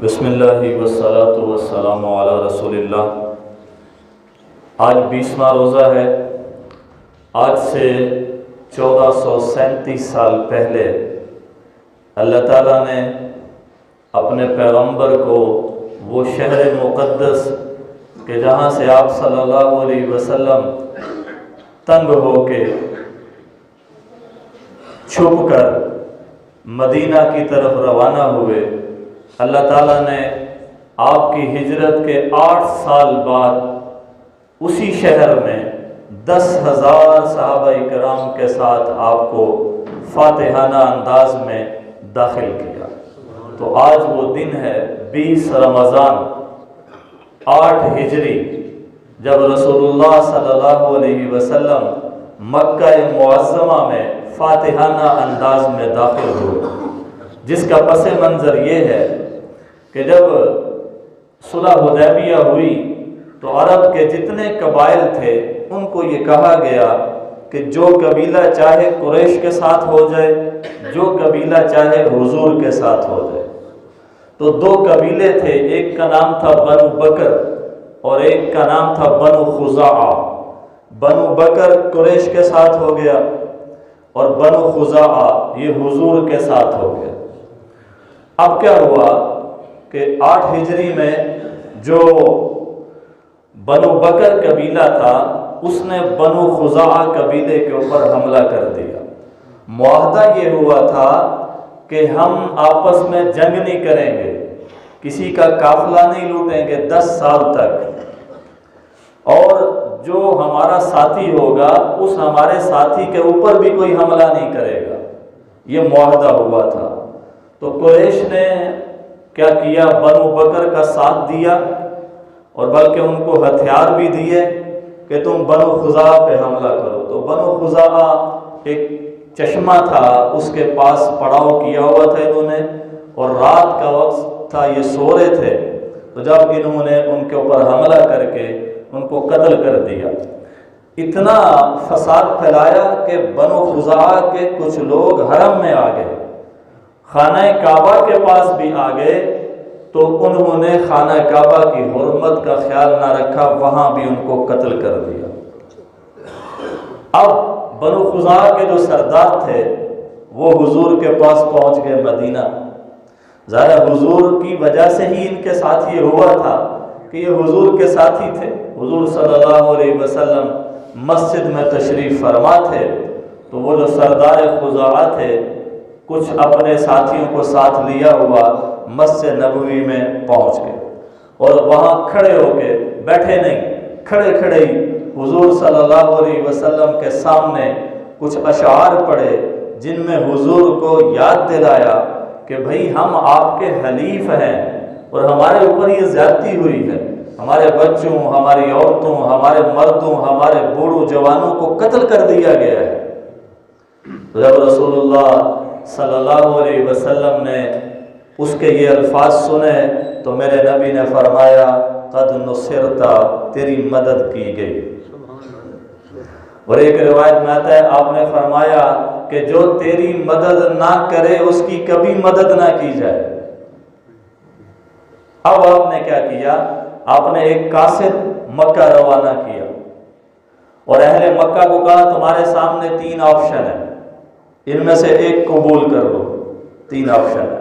بسم اللہ والصلاۃ والسلام علی رسول اللہ۔ آج 20واں روزہ ہے۔ آج سے 1437 سال پہلے اللہ تعالیٰ نے اپنے پیغمبر کو وہ شہر مقدس کہ جہاں سے آپ صلی اللہ علیہ وسلم تنگ ہو کے چھپ کر مدینہ کی طرف روانہ ہوئے، اللہ تعالیٰ نے آپ کی ہجرت کے 8 سال بعد اسی شہر میں 10,000 صحابہ کرام کے ساتھ آپ کو فاتحانہ انداز میں داخل کیا۔ تو آج وہ دن ہے 20 رمضان 8 ہجری، جب رسول اللہ صلی اللہ علیہ وسلم مکہ معظمہ میں فاتحانہ انداز میں داخل ہوئے، جس کا پس منظر یہ ہے کہ جب صلح حدیبیہ ہوئی تو عرب کے جتنے قبائل تھے ان کو یہ کہا گیا کہ جو قبیلہ چاہے قریش کے ساتھ ہو جائے، جو قبیلہ چاہے حضور کے ساتھ ہو جائے۔ تو 2 قبیلے تھے، ایک کا نام تھا بنو بکر اور ایک کا نام تھا بنو خزاعہ۔ بنو بکر قریش کے ساتھ ہو گیا اور بنو خزاعہ یہ حضور کے ساتھ ہو گیا۔ اب کیا ہوا کہ 8 ہجری میں جو بنو بکر قبیلہ تھا اس نے بنو خزاعہ قبیلے کے اوپر حملہ کر دیا۔ معاہدہ یہ ہوا تھا کہ ہم آپس میں جنگ نہیں کریں گے، کسی کا قافلہ نہیں لوٹیں گے 10 سال تک، اور جو ہمارا ساتھی ہوگا اس ہمارے ساتھی کے اوپر بھی کوئی حملہ نہیں کرے گا، یہ معاہدہ ہوا تھا۔ تو قریش نے کیا کیا، بنو بکر کا ساتھ دیا اور بلکہ ان کو ہتھیار بھی دیے کہ تم بنو خزاعہ پہ حملہ کرو۔ تو بنو خزاعہ ایک چشمہ تھا، اس کے پاس پڑاؤ کیا ہوا تھا انہوں نے، اور رات کا وقت تھا، یہ سو رہے تھے۔ تو جب انہوں نے ان کے اوپر حملہ کر کے ان کو قتل کر دیا، اتنا فساد پھیلایا کہ بنو خزاعہ کے کچھ لوگ حرم میں آ گئے، خانہ کعبہ کے پاس بھی آ گئے، تو انہوں نے خانہ کعبہ کی حرمت کا خیال نہ رکھا، وہاں بھی ان کو قتل کر دیا۔ اب بنو خزاعہ کے جو سردار تھے وہ حضور کے پاس پہنچ گئے مدینہ۔ ظاہر حضور کی وجہ سے ہی ان کے ساتھ یہ ہوا تھا کہ یہ حضور کے ساتھی تھے۔ حضور صلی اللہ علیہ وسلم مسجد میں تشریف فرما تھے، تو وہ جو سردار خزاعہ تھے کچھ اپنے ساتھیوں کو ساتھ لیا ہوا مسجد نبوی میں پہنچ گئے، اور وہاں کھڑے ہو کے، بیٹھے نہیں، کھڑے کھڑے ہی حضور صلی اللہ علیہ وسلم کے سامنے کچھ اشعار پڑھے، جن میں حضور کو یاد دلایا کہ بھئی ہم آپ کے حلیف ہیں اور ہمارے اوپر یہ زیادتی ہوئی ہے، ہمارے بچوں، ہماری عورتوں، ہمارے مردوں، ہمارے بوڑھوں جوانوں کو قتل کر دیا گیا ہے۔ جب رسول اللہ صلی اللہ علیہ وسلم نے اس کے یہ الفاظ سنے تو میرے نبی نے فرمایا قد نصرتا، تیری مدد کی گئی۔ اور ایک روایت میں آتا ہے آپ نے فرمایا کہ جو تیری مدد نہ کرے اس کی کبھی مدد نہ کی جائے۔ اب آپ نے کیا کیا، آپ نے ایک قاصد مکہ روانہ کیا اور اہل مکہ کو کہا تمہارے سامنے 3 آپشن ہیں، ان میں سے ایک قبول کر لو۔ 3 آپشن ہے۔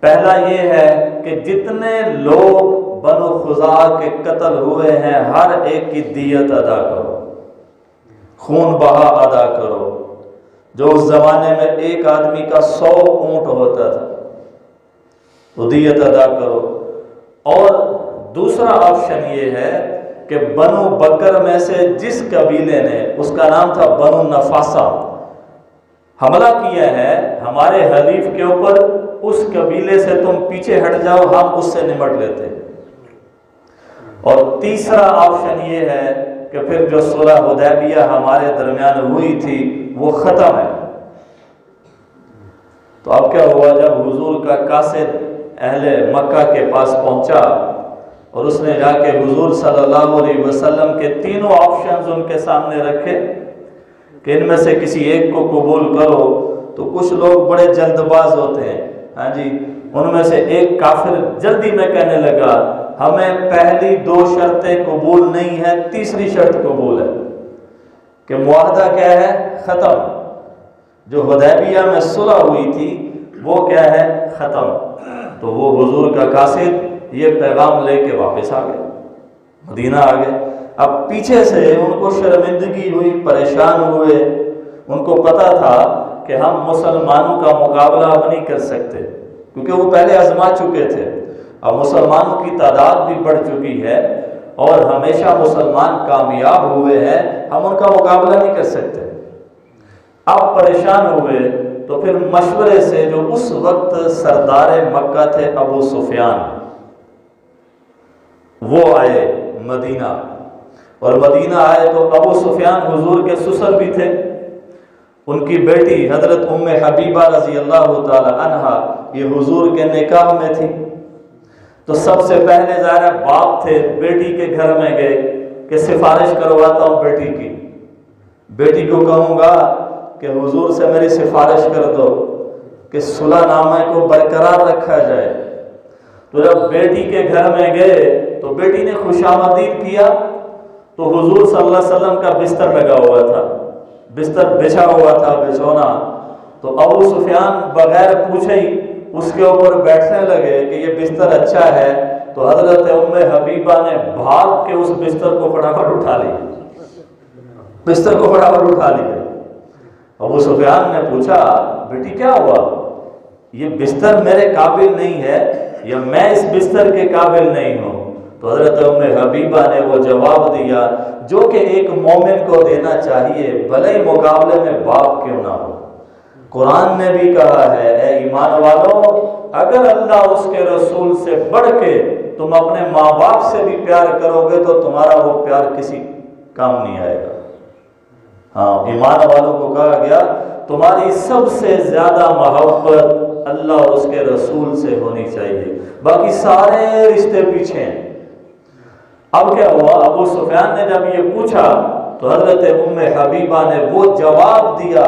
پہلا یہ ہے کہ جتنے لوگ بنو خزاعہ کے قتل ہوئے ہیں ہر ایک کی دیت ادا کرو، خون بہا ادا کرو، جو اس زمانے میں ایک آدمی کا 100 اونٹ ہوتا تھا، تو دیت ادا کرو۔ اور دوسرا آپشن یہ ہے کہ بنو بکر میں سے جس قبیلے نے، اس کا نام تھا بنو نفاسہ، حملہ کیا ہے ہمارے حلیف کے اوپر، اس قبیلے سے تم پیچھے ہٹ جاؤ، ہم اس سے نمٹ لیتے۔ اور تیسرا آپشن یہ ہے کہ پھر جو صلح حدیبیہ ہمارے درمیان ہوئی تھی وہ ختم ہے۔ تو اب کیا ہوا، جب حضور کا قاصد اہل مکہ کے پاس پہنچا اور اس نے جا کے حضور صلی اللہ علیہ وسلم کے 3 آپشنز ان کے سامنے رکھے کہ ان میں سے کسی ایک کو قبول کرو، تو کچھ لوگ بڑے جلد باز ہوتے ہیں، ہاں جی ان میں سے ایک کافر جلدی میں کہنے لگا ہمیں پہلی 2 شرطیں قبول نہیں ہے، تیسری شرط قبول ہے کہ معاہدہ کیا ہے؟ ختم۔ جو حدیبیہ میں صلح ہوئی تھی وہ کیا ہے؟ ختم۔ تو وہ حضور کا قاصد یہ پیغام لے کے واپس آ گئے، مدینہ آ گئے۔ اب پیچھے سے ان کو شرمندگی ہوئی، پریشان ہوئے، ان کو پتا تھا کہ ہم مسلمانوں کا مقابلہ اب نہیں کر سکتے، کیونکہ وہ پہلے آزما چکے تھے۔ اب مسلمانوں کی تعداد بھی بڑھ چکی ہے اور ہمیشہ مسلمان کامیاب ہوئے ہیں، ہم ان کا مقابلہ نہیں کر سکتے۔ اب پریشان ہوئے تو پھر مشورے سے جو اس وقت سردار مکہ تھے ابو سفیان، وہ آئے مدینہ، اور مدینہ آئے تو ابو سفیان حضور کے سسر بھی تھے، ان کی بیٹی حضرت ام حبیبہ رضی اللہ تعالی عنہا یہ حضور کے نکاح میں تھی۔ تو سب سے پہلے ظاہر باپ تھے، بیٹی کے گھر میں گئے کہ سفارش کرواتا ہوں بیٹی کی، بیٹی کو کہوں گا کہ حضور سے میری سفارش کر دو کہ صلح نامے کو برقرار رکھا جائے۔ تو جب بیٹی کے گھر میں گئے تو بیٹی نے خوش آمدید کیا، تو حضور صلی اللہ علیہ وسلم کا بستر لگا ہوا تھا، بستر بچھا ہوا تھا، بچھونا۔ تو ابو سفیان بغیر پوچھے ہی اس کے اوپر بیٹھنے لگے کہ یہ بستر اچھا ہے، تو حضرت ام حبیبہ نے بھاگ کے اس بستر کو فٹافٹ اٹھا لیا، بستر کو فٹافٹ اٹھا لیا۔ ابو سفیان نے پوچھا بیٹی کیا ہوا؟ یہ بستر میرے قابل نہیں ہے یا میں اس بستر کے قابل نہیں ہوں؟ تو حضرت ام حبیبہ نے وہ جواب دیا جو کہ ایک مومن کو دینا چاہیے، بھلے ہی مقابلے میں باپ کیوں نہ ہو۔ قرآن نے بھی کہا ہے اے ایمان والو، اگر اللہ اس کے رسول سے بڑھ کے تم اپنے ماں باپ سے بھی پیار کرو گے تو تمہارا وہ پیار کسی کام نہیں آئے گا۔ ہاں، ایمان والوں کو کہا گیا تمہاری سب سے زیادہ محبت اللہ اور اس کے رسول سے ہونی چاہیے، باقی سارے رشتے پیچھے ہیں۔ اب کیا ہوا؟ ابو سفیان نے جب یہ پوچھا تو حضرت ام حبیبہ نے وہ جواب دیا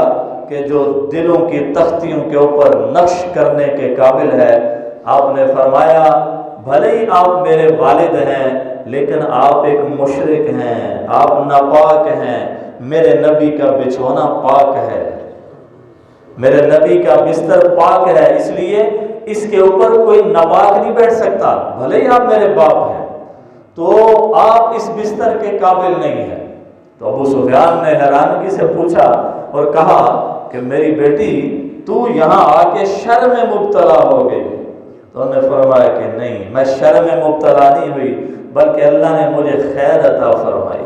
کہ جو دلوں کی تختیوں کے اوپر نقش کرنے کے قابل ہے۔ آپ نے فرمایا بھلے ہی آپ میرے والد ہیں لیکن آپ ایک مشرک ہیں، آپ ناپاک ہیں، میرے نبی کا بچھونا پاک ہے، میرے نبی کا بستر پاک ہے، اس لیے اس کے اوپر کوئی ناپاک نہیں بیٹھ سکتا، بھلے ہی آپ میرے باپ ہیں، تو آپ اس بستر کے قابل نہیں ہیں۔ تو ابو سفیان نے حیرانگی سے پوچھا اور کہا کہ میری بیٹی تو یہاں آ کے شر میں مبتلا ہو گئی۔ تو انہوں نے فرمایا کہ نہیں، میں شر میں مبتلا نہیں ہوئی بلکہ اللہ نے مجھے خیر عطا فرمائی،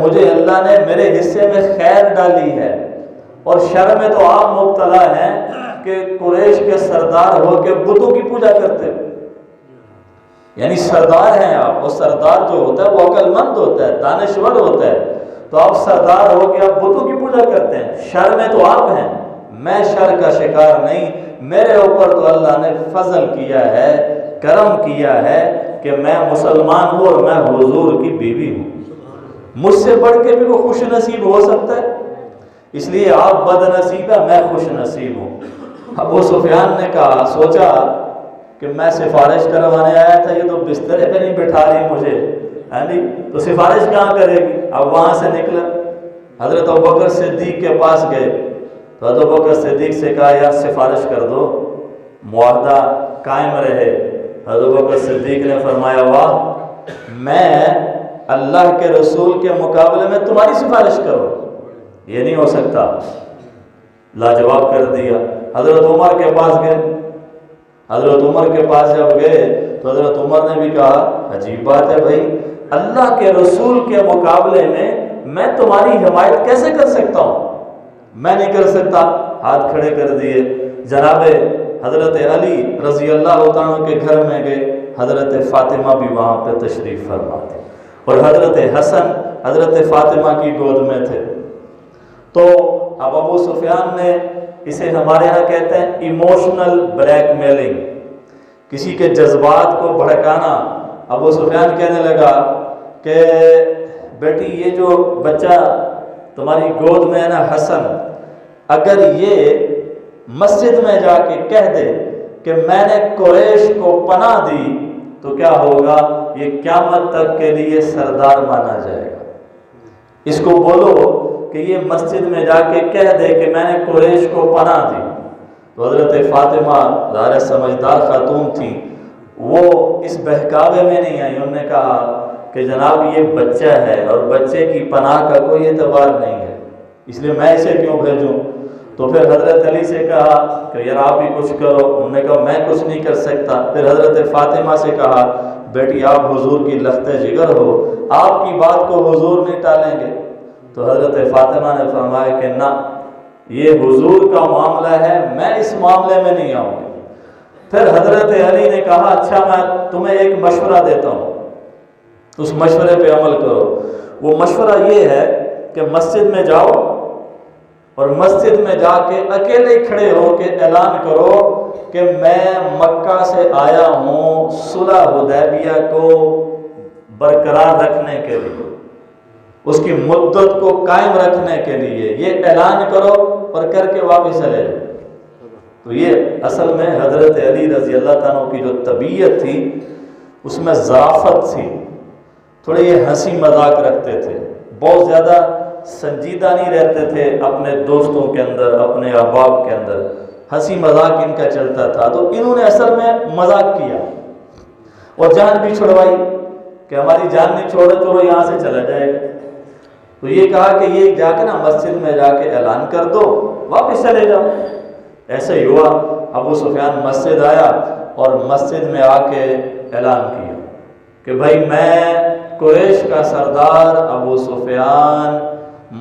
مجھے اللہ نے میرے حصے میں خیر ڈالی ہے، اور شر میں تو آپ مبتلا ہیں کہ قریش کے سردار ہو کے بتوں کی پوجا کرتے، یعنی سردار ہیں آپ، اور سردار جو ہوتا ہے وہ عقل مند ہوتا ہے، دانشور ہوتا ہے، تو آپ سردار ہو کے آپ بتوں کی پوجا کرتے ہیں، شر میں تو آپ ہیں، میں شر کا شکار نہیں، میرے اوپر تو اللہ نے فضل کیا ہے، کرم کیا ہے کہ میں مسلمان ہوں اور میں حضور کی بیوی ہوں، مجھ سے بڑھ کے بھی وہ خوش نصیب ہو سکتا ہے، اس لیے آپ بد نصیب ہے، میں خوش نصیب ہوں۔ ابو سفیان نے کہا، سوچا کہ میں سفارش کروانے آیا تھا، یہ تو بسترے پہ نہیں بٹھا رہی مجھے، تو سفارش کہاں کرے گی؟ اب وہاں سے نکلا، حضرت ابوبکر صدیق کے پاس گئے، تو حضرت ابوبکر صدیق سے کہا یار سفارش کر دو، معاہدہ قائم رہے۔ حضرت ابوبکر صدیق نے فرمایا واہ، میں اللہ کے رسول کے مقابلے میں تمہاری سفارش کروں، یہ نہیں ہو سکتا، لاجواب کر دیا۔ حضرت عمر کے پاس گئے، حضرت عمر کے پاس جب گئے تو حضرت عمر نے بھی کہا عجیب بات ہے بھائی، اللہ کے رسول کے مقابلے میں تمہاری حمایت کیسے کر سکتا ہوں؟ میں نہیں کر سکتا، ہاتھ کھڑے کر دیے۔ جناب حضرت علی رضی اللہ تعالیٰ کے گھر میں گئے، حضرت فاطمہ بھی وہاں پہ تشریف فرما تھے، اور حضرت حسن حضرت فاطمہ کی گود میں تھے۔ تو اب ابو سفیان نے، اسے ہمارے ہاں کہتے ہیں ایموشنل بلیک میلنگ، کسی کے جذبات کو بھڑکانا۔ ابو سفیان کہنے لگا کہ بیٹی یہ جو بچہ تمہاری گود میں ہے نا حسن، اگر یہ مسجد میں جا کے کہہ دے کہ میں نے قریش کو پناہ دی تو کیا ہوگا؟ یہ قیامت تک کے لیے سردار مانا جائے گا۔ اس کو بولو کہ یہ مسجد میں جا کے کہہ دے کہ میں نے قریش کو پناہ دی۔ تو حضرت فاطمہ ظاہر سمجھدار خاتون تھیں، وہ اس بہکاوے میں نہیں آئی۔ انہوں نے کہا کہ جناب یہ بچہ ہے اور بچے کی پناہ کا کوئی اعتبار نہیں ہے، اس لیے میں اسے کیوں بھیجوں؟ تو پھر حضرت علی سے کہا کہ یار آپ ہی کچھ کرو۔ انہوں نے کہا میں کچھ نہیں کر سکتا۔ پھر حضرت فاطمہ سے کہا بیٹی آپ حضور کی لخت جگر ہو، آپ کی بات کو حضور نہیں ٹالیں گے۔ تو حضرت فاطمہ نے فرمایا کہ نہ، یہ حضور کا معاملہ ہے، میں اس معاملے میں نہیں آؤں گی۔ پھر حضرت علی نے کہا اچھا میں تمہیں ایک مشورہ دیتا ہوں، اس مشورے پہ عمل کرو۔ وہ مشورہ یہ ہے کہ مسجد میں جاؤ اور مسجد میں جا کے اکیلے کھڑے ہو کے اعلان کرو کہ میں مکہ سے آیا ہوں صلح حدیبیہ کو برقرار رکھنے کے لیے، اس کی مدت کو قائم رکھنے کے لیے، یہ اعلان کرو اور کر کے واپس چلے جاؤ۔ تو یہ اصل میں حضرت علی رضی اللہ تعالیٰ کی جو طبیعت تھی اس میں ظرافت تھی، تھوڑے یہ ہنسی مذاق رکھتے تھے، بہت زیادہ سنجیدہ نہیں رہتے تھے اپنے دوستوں کے اندر، اپنے احباب کے اندر، ہنسی مذاق ان کا چلتا تھا۔ تو انہوں نے اصل میں مذاق کیا اور جان بھی چھڑوائی کہ ہماری جان نہیں چھوڑے چلو یہاں سے چلا جائے گا۔ تو یہ کہا کہ یہ جا کے نا مسجد میں جا کے اعلان کر دو، واپس چلے جاؤ۔ ایسے ہی ہوا، ابو سفیان مسجد آیا اور مسجد میں آ کے اعلان کیا کہ بھائی میں قریش کا سردار ابو سفیان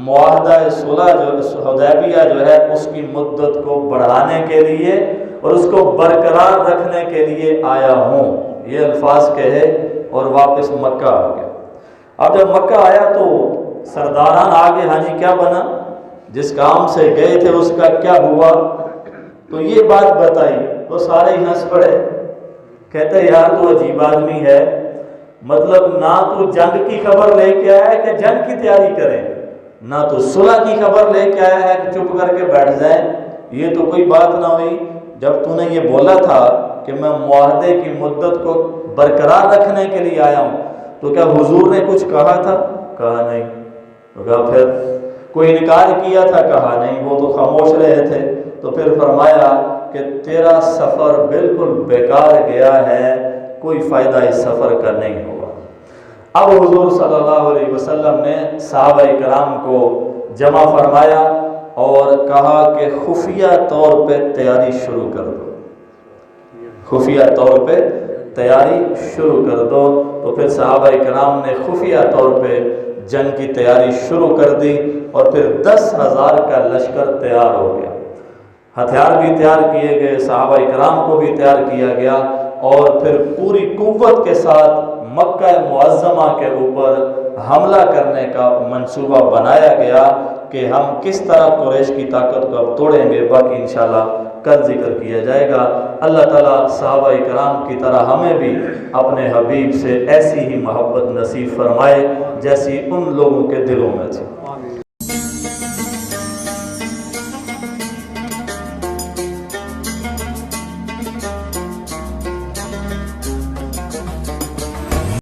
معاہدہ صلح جو حدیبیہ جو ہے اس کی مدت کو بڑھانے کے لیے اور اس کو برقرار رکھنے کے لیے آیا ہوں، یہ الفاظ کہے اور واپس مکہ آ گیا۔ اب جب مکہ آیا تو سرداران آگے ہاں جی کیا بنا، جس کام سے گئے تھے اس کا کیا ہوا، تو یہ بات بتائی تو سارے ہی ہنس پڑے، کہتے یار تو عجیب آدمی ہے، مطلب نہ تو جنگ کی خبر لے کے آیا ہے کہ جنگ کی تیاری کریں، نہ تو صلح کی خبر لے کے آیا ہے کہ چپ کر کے بیٹھ جائیں، یہ تو کوئی بات نہ ہوئی۔ جب تو نے یہ بولا تھا کہ میں معاہدے کی مدت کو برقرار رکھنے کے لیے آیا ہوں تو کیا حضور نے کچھ کہا تھا؟ کہا نہیں۔ تو کہا پھر کوئی انکار کیا تھا؟ کہا نہیں، وہ تو خاموش رہے تھے۔ تو پھر فرمایا کہ تیرا سفر بالکل بیکار گیا ہے، کوئی فائدہ اس سفر کا نہیں ہوگا۔ اب حضور صلی اللہ علیہ وسلم نے صحابہ کرام کو جمع فرمایا اور کہا کہ خفیہ طور پہ تیاری شروع کر دو، خفیہ طور پہ تیاری شروع کر دو۔ تو پھر صحابہ کرام نے خفیہ طور پہ جنگ کی تیاری شروع کر دی اور پھر 10,000 کا لشکر تیار ہو گیا، ہتھیار بھی تیار کیے گئے، صحابہ کرام کو بھی تیار کیا گیا اور پھر پوری قوت کے ساتھ مکہ معظمہ کے اوپر حملہ کرنے کا منصوبہ بنایا گیا کہ ہم کس طرح قریش کی طاقت کو اب توڑیں گے، باقی انشاءاللہ کل ذکر کیا جائے گا۔ اللہ تعالیٰ صحابہ کرام کی طرح ہمیں بھی اپنے حبیب سے ایسی ہی محبت نصیب فرمائے جیسی ان لوگوں کے دلوں میں تھی۔